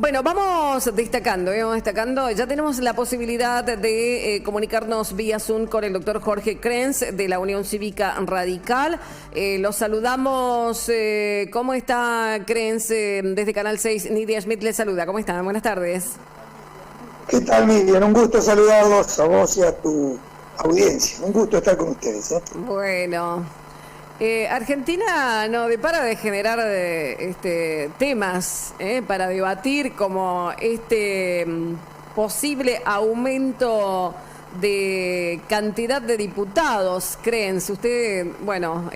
Bueno, vamos destacando. Ya tenemos la posibilidad de comunicarnos vía Zoom con el doctor Jorge Krenz de la Unión Cívica Radical. Los saludamos. ¿Cómo está Krenz? Desde Canal 6, Nidia Schmidt le saluda. ¿Cómo están? Buenas tardes. ¿Qué tal, Nidia? Un gusto saludarlos a vos y a tu audiencia. Un gusto estar con ustedes. Bueno. Argentina no para de generar temas para debatir, como posible aumento de cantidad de diputados. Usted, bueno,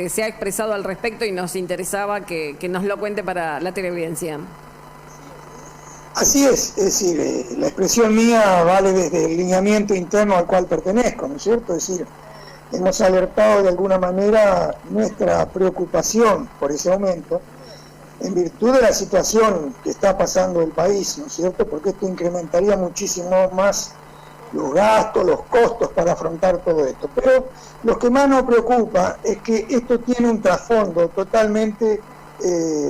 se ha expresado al respecto y nos interesaba que nos lo cuente para la teleaudiencia. Así es decir, la expresión mía vale desde el lineamiento interno al cual pertenezco, ¿no es cierto? Es decir, hemos alertado de alguna manera nuestra preocupación por ese aumento en virtud de la situación que está pasando el país, ¿no es cierto? Porque esto incrementaría muchísimo más los gastos, los costos para afrontar todo esto. Pero lo que más nos preocupa es que esto tiene un trasfondo totalmente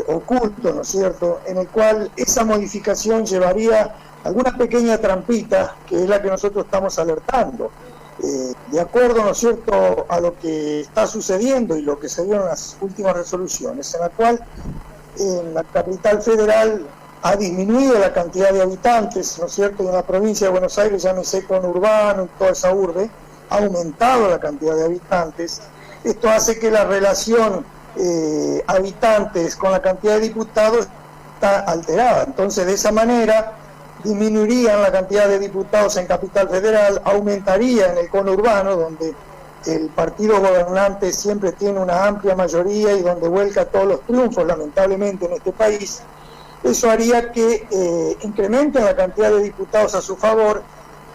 oculto, ¿no es cierto?, en el cual esa modificación llevaría alguna pequeña trampita, que es la que nosotros estamos alertando. De acuerdo, ¿no es cierto?, a lo que está sucediendo y lo que se vio en las últimas resoluciones, en la cual en la capital federal ha disminuido la cantidad de habitantes, ¿no es cierto?, y en la provincia de Buenos Aires, llámese conurbano y toda esa urbe, ha aumentado la cantidad de habitantes. Esto hace que la relación habitantes con la cantidad de diputados está alterada. Entonces, de esa manera disminuirían la cantidad de diputados en Capital Federal, aumentaría en el conurbano, donde el partido gobernante siempre tiene una amplia mayoría y donde vuelca todos los triunfos, lamentablemente, en este país. Eso haría que incrementen la cantidad de diputados a su favor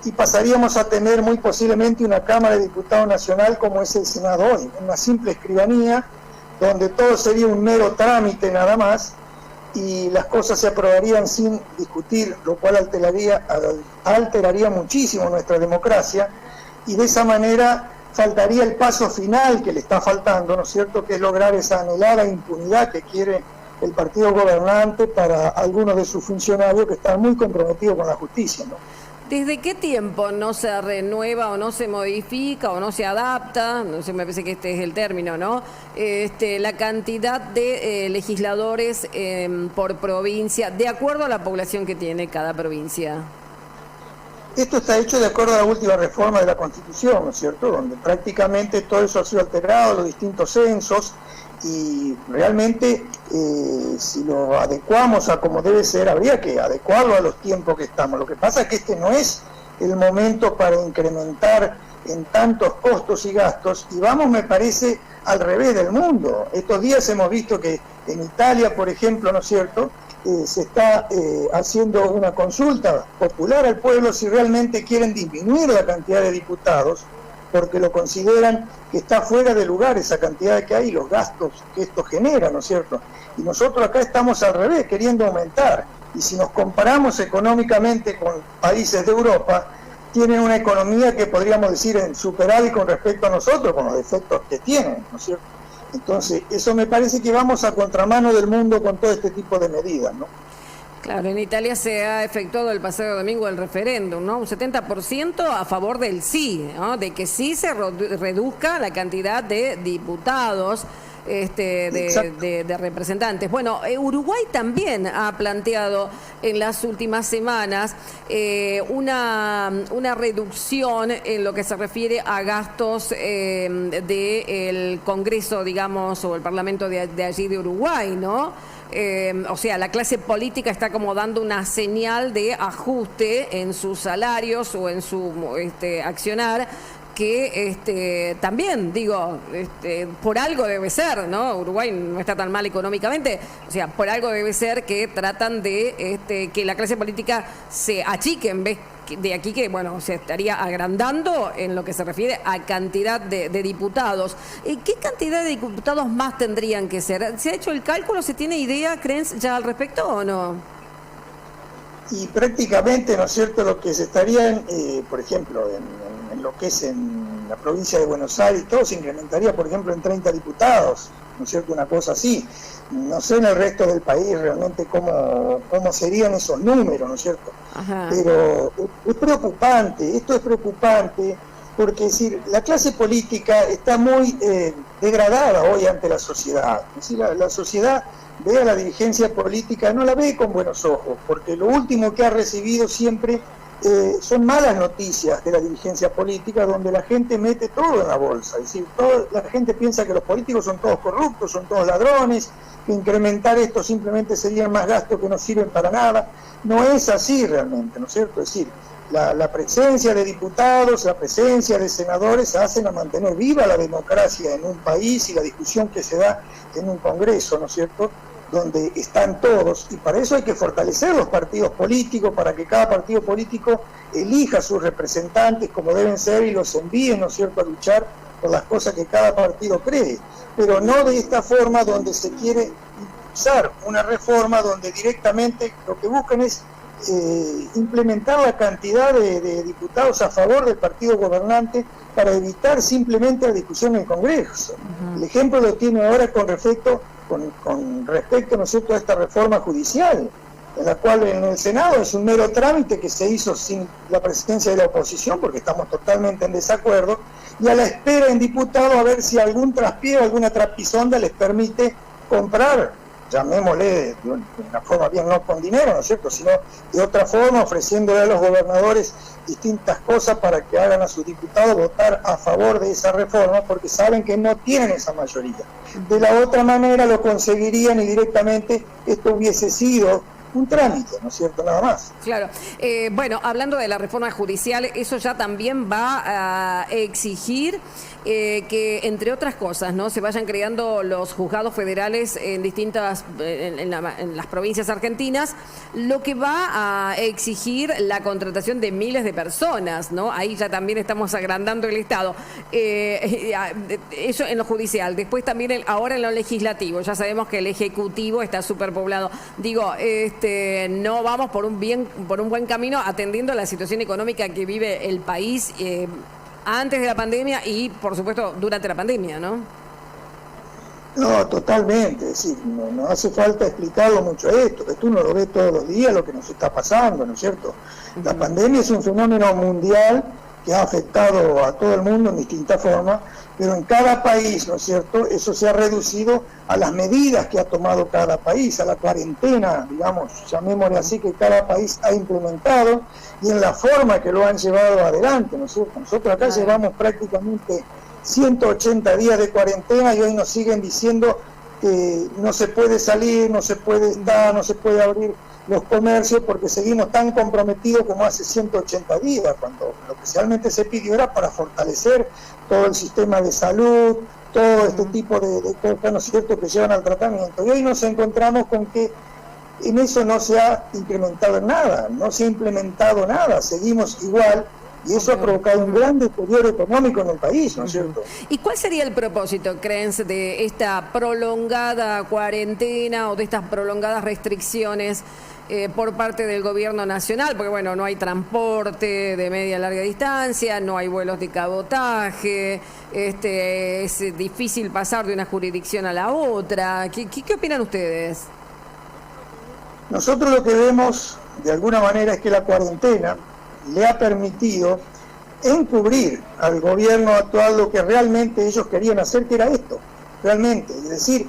y pasaríamos a tener muy posiblemente una Cámara de Diputados Nacional como es el Senado hoy, una simple escribanía, donde todo sería un mero trámite nada más, y las cosas se aprobarían sin discutir, lo cual alteraría muchísimo nuestra democracia, y de esa manera faltaría el paso final que le está faltando, ¿no es cierto?, que es lograr esa anhelada impunidad que quiere el partido gobernante para algunos de sus funcionarios que están muy comprometidos con la justicia, ¿no? ¿Desde qué tiempo no se renueva o no se modifica o no se adapta? No sé, me parece que este es el término, ¿no? La cantidad de legisladores por provincia, de acuerdo a la población que tiene cada provincia. Esto está hecho de acuerdo a la última reforma de la Constitución, ¿no es cierto?, donde prácticamente todo eso ha sido alterado, los distintos censos, y realmente si lo adecuamos a como debe ser, habría que adecuarlo a los tiempos que estamos. Lo que pasa es que este no es el momento para incrementar en tantos costos y gastos, y vamos, me parece, al revés del mundo. Estos días hemos visto que en Italia, por ejemplo, ¿no es cierto?, se está haciendo una consulta popular al pueblo si realmente quieren disminuir la cantidad de diputados, porque lo consideran que está fuera de lugar esa cantidad que hay y los gastos que esto genera, ¿no es cierto? Y nosotros acá estamos al revés, queriendo aumentar. Y si nos comparamos económicamente con países de Europa, tienen una economía que podríamos decir en superávit con respecto a nosotros, con los defectos que tienen, ¿no es cierto? Entonces, eso me parece que vamos a contramano del mundo con todo este tipo de medidas, ¿no? Claro, en Italia se ha efectuado el pasado domingo el referéndum, ¿no? Un 70% a favor del sí, ¿no?, de que sí se reduzca la cantidad de diputados, de representantes. Bueno, Uruguay también ha planteado en las últimas semanas una reducción en lo que se refiere a gastos del Congreso, digamos, o el Parlamento de allí de Uruguay, ¿no? O sea, la clase política está como dando una señal de ajuste en sus salarios o en su accionar, que también, digo, por algo debe ser, ¿no? Uruguay no está tan mal económicamente, o sea, por algo debe ser que tratan de que la clase política se achique en vez de aquí que, bueno, se estaría agrandando en lo que se refiere a cantidad de diputados. ¿Qué cantidad de diputados más tendrían que ser? ¿Se ha hecho el cálculo? ¿Se tiene idea, Krenz, ya al respecto o no? Y prácticamente, ¿no es cierto?, lo que se estarían, por ejemplo, en lo que es en la provincia de Buenos Aires, todo se incrementaría, por ejemplo, en 30 diputados, ¿no es cierto? Una cosa así. No sé en el resto del país realmente cómo serían esos números, ¿no es cierto? Ajá. Pero es preocupante, esto es preocupante, porque es decir, la clase política está muy degradada hoy ante la sociedad. Es decir, la sociedad ve a la dirigencia política, no la ve con buenos ojos, porque lo último que ha recibido siempre son malas noticias de la dirigencia política, donde la gente mete todo en la bolsa. Es decir, la gente piensa que los políticos son todos corruptos, son todos ladrones, que incrementar esto simplemente serían más gastos que no sirven para nada. No es así realmente, ¿no es cierto? Es decir, la presencia de diputados, la presencia de senadores hacen a mantener viva la democracia en un país y la discusión que se da en un congreso, ¿no es cierto?, donde están todos, y para eso hay que fortalecer los partidos políticos, para que cada partido político elija sus representantes como deben ser y los envíe, ¿no es cierto?, a luchar por las cosas que cada partido cree, pero no de esta forma donde se quiere impulsar una reforma donde directamente lo que buscan es implementar la cantidad de diputados a favor del partido gobernante para evitar simplemente la discusión en el Congreso. El ejemplo lo tiene ahora con respecto, ¿no es cierto?, a esta reforma judicial, en la cual en el Senado es un mero trámite que se hizo sin la presencia de la oposición, porque estamos totalmente en desacuerdo, y a la espera en diputados a ver si algún traspié o alguna trapisonda les permite comprar, llamémosle de una forma bien, no con dinero, ¿no es cierto?, sino de otra forma, ofreciéndole a los gobernadores distintas cosas para que hagan a sus diputados votar a favor de esa reforma, porque saben que no tienen esa mayoría. De la otra manera lo conseguirían y directamente esto hubiese sido un trámite, ¿no es cierto?, nada más. Claro. Bueno, hablando de la reforma judicial, eso ya también va a exigir que, entre otras cosas, ¿no?, se vayan creando los juzgados federales en distintas, en las provincias argentinas, lo que va a exigir la contratación de miles de personas, ¿no? Ahí ya también estamos agrandando el Estado. Eso en lo judicial. Después también ahora en lo legislativo. Ya sabemos que el Ejecutivo está superpoblado. Digo, no vamos por un buen camino atendiendo la situación económica que vive el país antes de la pandemia y, por supuesto, durante la pandemia, ¿no? No, totalmente. Es decir, no hace falta explicarlo mucho esto, que tú no lo ves todos los días lo que nos está pasando, ¿no es cierto? La pandemia es un fenómeno mundial que ha afectado a todo el mundo en distintas formas, pero en cada país, ¿no es cierto?, eso se ha reducido a las medidas que ha tomado cada país, a la cuarentena, digamos, llamémosle así, que cada país ha implementado y en la forma que lo han llevado adelante, ¿no es cierto? Nosotros acá llevamos prácticamente 180 días de cuarentena y hoy nos siguen diciendo que no se puede salir, no se puede estar, no se puede abrir los comercios porque seguimos tan comprometidos como hace 180 días, cuando lo que realmente se pidió era para fortalecer todo el sistema de salud, todo este tipo de cosas, ¿no es cierto?, que llevan al tratamiento. Y hoy nos encontramos con que en eso no se ha incrementado nada, no se ha implementado nada, seguimos igual. Y eso ha provocado un gran deterioro económico en el país, ¿no es cierto? ¿Y cuál sería el propósito, creen, de esta prolongada cuarentena o de estas prolongadas restricciones por parte del gobierno nacional? Porque, bueno, no hay transporte de media a larga distancia, no hay vuelos de cabotaje, es difícil pasar de una jurisdicción a la otra. ¿Qué opinan ustedes? Nosotros lo que vemos, de alguna manera, es que la cuarentena le ha permitido encubrir al gobierno actual lo que realmente ellos querían hacer, que era esto, realmente, es decir,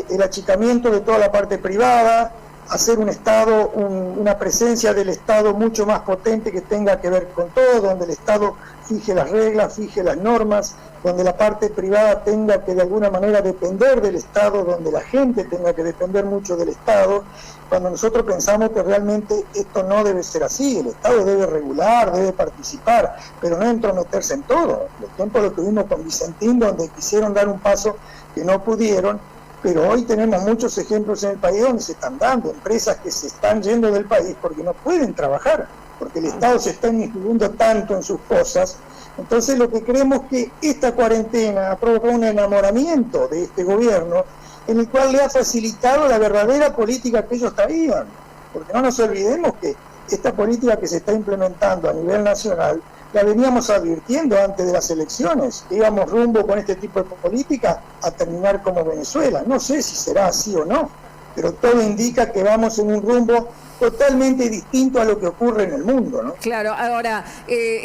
el achicamiento de toda la parte privada, hacer un Estado, una presencia del Estado mucho más potente que tenga que ver con todo, donde el Estado fije las reglas, fije las normas, donde la parte privada tenga que de alguna manera depender del Estado, donde la gente tenga que depender mucho del Estado, cuando nosotros pensamos que realmente esto no debe ser así. El Estado debe regular, debe participar, pero no entrometerse en todo. El tiempo lo tuvimos con Vicentín, donde quisieron dar un paso que no pudieron, pero hoy tenemos muchos ejemplos en el país donde se están dando empresas que se están yendo del país porque no pueden trabajar, porque el Estado se está influyendo tanto en sus cosas. Entonces lo que creemos que esta cuarentena ha provocado un enamoramiento de este gobierno en el cual le ha facilitado la verdadera política que ellos traían, porque no nos olvidemos que esta política que se está implementando a nivel nacional la veníamos advirtiendo antes de las elecciones, que íbamos rumbo con este tipo de política a terminar como Venezuela. No sé si será así o no, pero todo indica que vamos en un rumbo totalmente distinto a lo que ocurre en el mundo, ¿no? Claro, ahora,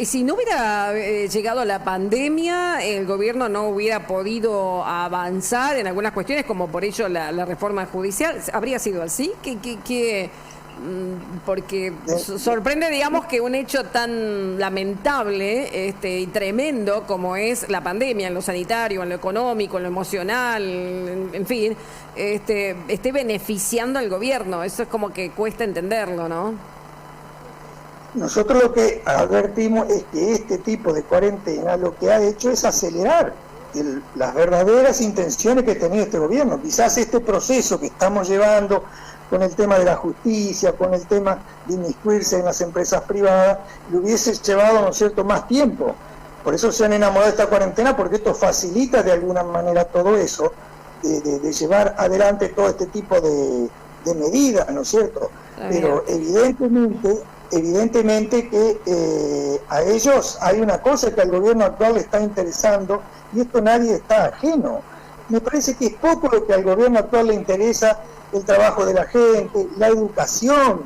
si no hubiera llegado la pandemia, el gobierno no hubiera podido avanzar en algunas cuestiones, como por ello la reforma judicial. ¿Habría sido así? Porque sorprende, digamos, que un hecho tan lamentable y tremendo como es la pandemia en lo sanitario, en lo económico, en lo emocional, en fin, esté beneficiando al gobierno. Eso es como que cuesta entenderlo, ¿no? Nosotros lo que advertimos es que este tipo de cuarentena lo que ha hecho es acelerar las verdaderas intenciones que tenía este gobierno. Quizás este proceso que estamos llevando con el tema de la justicia, con el tema de inmiscuirse en las empresas privadas, le hubiese llevado, ¿no es cierto?, más tiempo. Por eso se han enamorado de esta cuarentena, porque esto facilita de alguna manera todo eso, de llevar adelante todo este tipo de medidas, ¿no es cierto? Pero evidentemente que a ellos hay una cosa que al gobierno actual le está interesando, y esto nadie está ajeno. Me parece que es poco lo que al gobierno actual le interesa, el trabajo de la gente, la educación,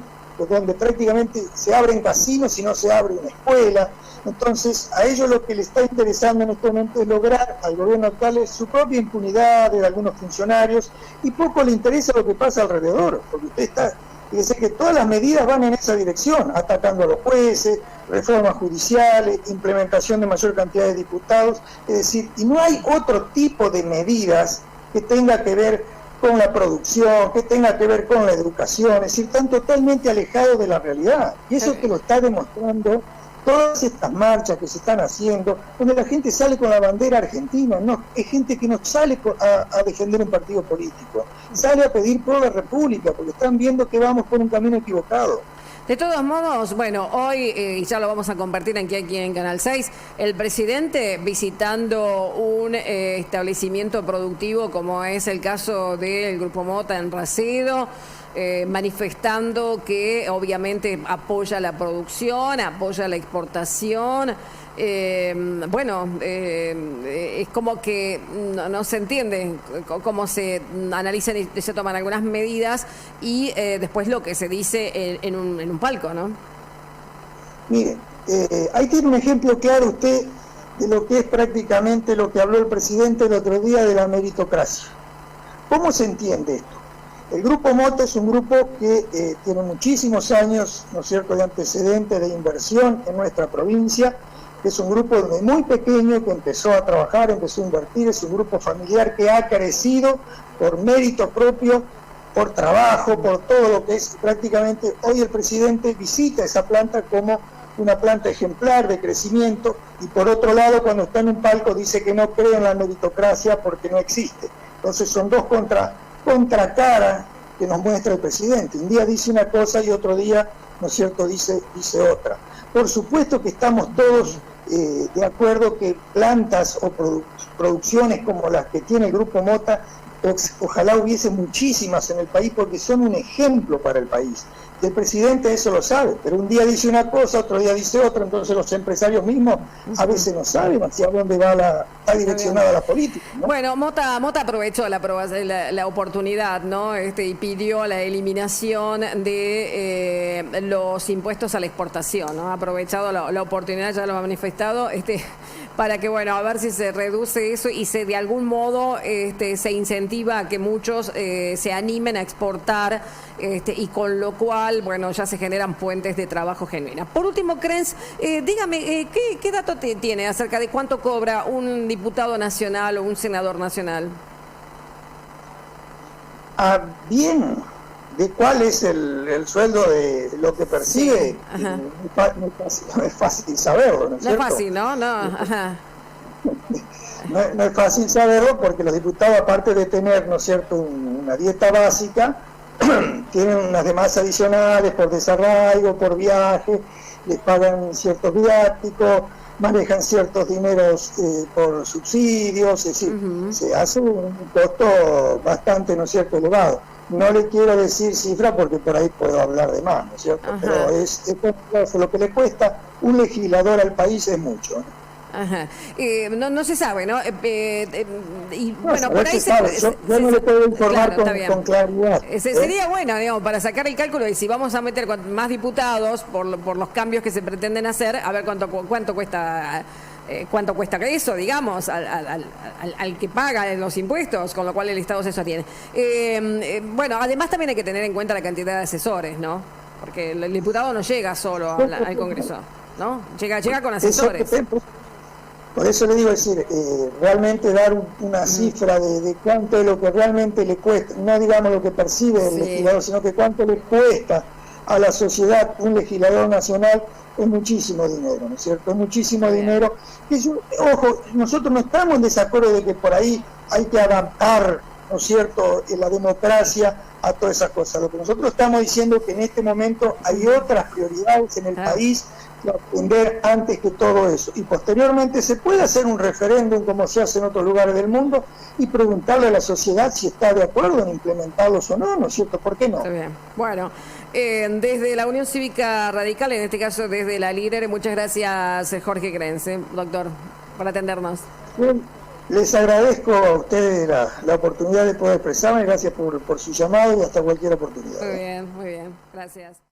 donde prácticamente se abren casinos y no se abren escuelas. Entonces, a ellos lo que les está interesando en este momento es lograr al gobierno actual su propia impunidad de algunos funcionarios, y poco le interesa lo que pasa alrededor, porque fíjese que todas las medidas van en esa dirección, atacando a los jueces, reformas judiciales, implementación de mayor cantidad de diputados, es decir, y no hay otro tipo de medidas que tenga que ver con la producción, que tenga que ver con la educación, es decir, están totalmente alejados de la realidad. Y eso que lo está demostrando todas estas marchas que se están haciendo, donde la gente sale con la bandera argentina, no es gente que no sale a defender un partido político, sale a pedir por la República, porque están viendo que vamos por un camino equivocado. De todos modos, bueno, hoy, y ya lo vamos a compartir aquí en Canal 6, el presidente visitando un establecimiento productivo como es el caso del Grupo Mota en Racedo, manifestando que obviamente apoya la producción, apoya la exportación. Es como que no se entiende cómo se analizan y se toman algunas medidas y después lo que se dice en un palco, ¿no? Mire, ahí tiene un ejemplo claro usted de lo que es prácticamente lo que habló el presidente el otro día de la meritocracia. ¿Cómo se entiende esto? El Grupo Mota es un grupo que tiene muchísimos años, ¿no es cierto?, de antecedentes de inversión en nuestra provincia. Es un grupo muy pequeño que empezó a trabajar, empezó a invertir, es un grupo familiar que ha crecido por mérito propio, por trabajo, por todo lo que es prácticamente. Hoy el presidente visita esa planta como una planta ejemplar de crecimiento, y por otro lado, cuando está en un palco dice que no cree en la meritocracia porque no existe. Entonces son dos contracaras que nos muestra el presidente. Un día dice una cosa y otro día, ¿no es cierto?, dice otra. Por supuesto que estamos todos de acuerdo que plantas o producciones como las que tiene el Grupo Mota, ojalá hubiese muchísimas en el país, porque son un ejemplo para el país. El presidente eso lo sabe, pero un día dice una cosa, otro día dice otra, entonces los empresarios mismos a veces no saben hacia dónde está direccionada la política, ¿no? Bueno, Mota aprovechó la oportunidad, ¿no? Y pidió la eliminación de los impuestos a la exportación, ¿no? Ha aprovechado la oportunidad, ya lo ha manifestado, para que, bueno, a ver si se reduce eso y de algún modo se incentiva a que muchos se animen a exportar, y con lo cual, bueno, ya se generan fuentes de trabajo genuina. Por último, Krenz, dígame, ¿qué dato tiene acerca de cuánto cobra un diputado nacional o un senador nacional? Bien, ¿de cuál es el sueldo de lo que percibe? Sí. No es fácil saberlo, ¿no es cierto? No es fácil, ¿no? Ajá. No es fácil saberlo, porque los diputados, aparte de tener, ¿no es cierto?, una dieta básica, tienen unas demás adicionales por desarraigo, por viaje, les pagan ciertos viáticos, manejan ciertos dineros por subsidios, es decir, se hace un costo bastante, ¿no es cierto?, elevado. No le quiero decir cifra porque por ahí puedo hablar de más, ¿no es cierto? Ajá. Pero lo que le cuesta un legislador al país es mucho, ¿no? Ajá. No se sabe, ¿no? Y No, bueno, por ahí sabe. Yo no le puedo informar claro, con claridad. Sería bueno, digamos, para sacar el cálculo de si vamos a meter más diputados por los cambios que se pretenden hacer, a ver cuánto cuesta. ¿Cuánto cuesta eso, digamos, al que paga los impuestos, con lo cual el Estado se sostiene? Bueno, además también hay que tener en cuenta la cantidad de asesores, ¿no? Porque el diputado no llega solo al Congreso, ¿no? Llega con asesores. Por eso le digo, decir, realmente dar una cifra de cuánto es lo que realmente le cuesta, no digamos lo que percibe el legislador, sino que cuánto le cuesta a la sociedad un legislador nacional, es muchísimo dinero, ¿no es cierto? Es muchísimo dinero. Ojo, nosotros no estamos en desacuerdo de que por ahí hay que adaptar, ¿no es cierto?, la democracia a todas esas cosas. Lo que nosotros estamos diciendo es que en este momento hay otras prioridades en el país que atender antes que todo eso. Y posteriormente se puede hacer un referéndum como se hace en otros lugares del mundo y preguntarle a la sociedad si está de acuerdo en implementarlos o no, ¿no es cierto? ¿Por qué no? Está bien. Bueno, desde la Unión Cívica Radical, en este caso desde la líder, muchas gracias Jorge Krenz, doctor, por atendernos. Bien, les agradezco a ustedes la oportunidad de poder expresarme, gracias por su llamado y hasta cualquier oportunidad. Muy bien, gracias.